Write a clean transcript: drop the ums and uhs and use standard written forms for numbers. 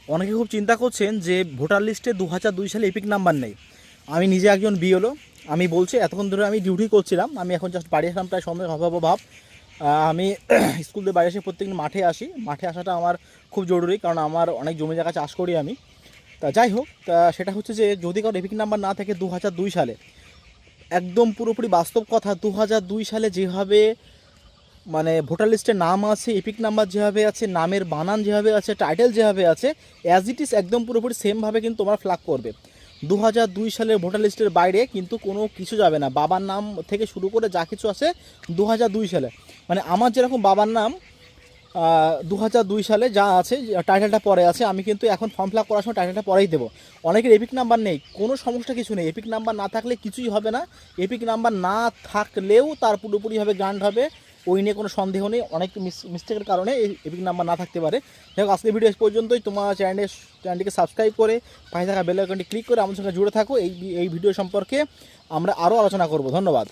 অনেকে খুব চিন্তা করছেন যে ভোটার লিস্টে 2002 সালে এপিক নাম্বার নেই। আমি নিজে একজন বিএলও। আমি বলছি, এতক্ষণ ধরে আমি ডিউটি করছিলাম, আমি এখন জাস্ট বাড়ি আসলাম প্রায় সময় অভাব। আমি স্কুল থেকে বাড়ি এসে প্রত্যেকদিন মাঠে আসি। মাঠে আসাটা আমার খুব জরুরি, কারণ আমার অনেক জমি জায়গা চাষ করি আমি। তা যাই হোক, তা সেটা হচ্ছে যে যদি কারো এপিক নাম্বার না থাকে 2002 সালে, একদম পুরোপুরি বাস্তব কথা, 2002 সালে যেভাবে মানে ভোটার লিস্টে নাম আছে, এপিক নাম্বার যেভাবে আছে, নামের বানান যেভাবে আছে, টাইটেল যেভাবে আছে, অ্যাজ ইট ইজ একদম পুরোপুরি সেমভাবে কিন্তু তোমরা ফ্ল্যাগ করবে। 2002 সালের ভোটার লিস্টের বাইরে কিন্তু কোনো কিছু যাবে না। বাবার নাম থেকে শুরু করে যা কিছু আছে 2002 সালে, মানে আমার যেরকম বাবার নাম 2002 সালে যা আছে, টাইটেলটা পরে আছে, আমি কিন্তু এখন ফর্ম ফিল আপ করার সময় টাইটেলটা পরেই দেবো। অনেকের এপিক নাম্বার নেই, কোনো সমস্যা কিছু নেই। এপিক নাম্বার না থাকলে কিছুই হবে না। এপিক নাম্বার না থাকলেও তার পুরোপুরিভাবে গ্রান্ট হবে, ওই নিয়ে কোনো সন্দেহ নেই। অনেক মিস্টেকের কারণে এই এপিক নাম্বার না থাকতে পারে। যাই হোক, আজকের ভিডিও পর্যন্তই। তোমার চ্যানেলটিকে সাবস্ক্রাইব করে পাশে থাকা বেল আইকনটি ক্লিক করে আমার সঙ্গে জুড়ে থাকো। এই ভিডিও সম্পর্কে আমরা আরও আলোচনা করব। ধন্যবাদ।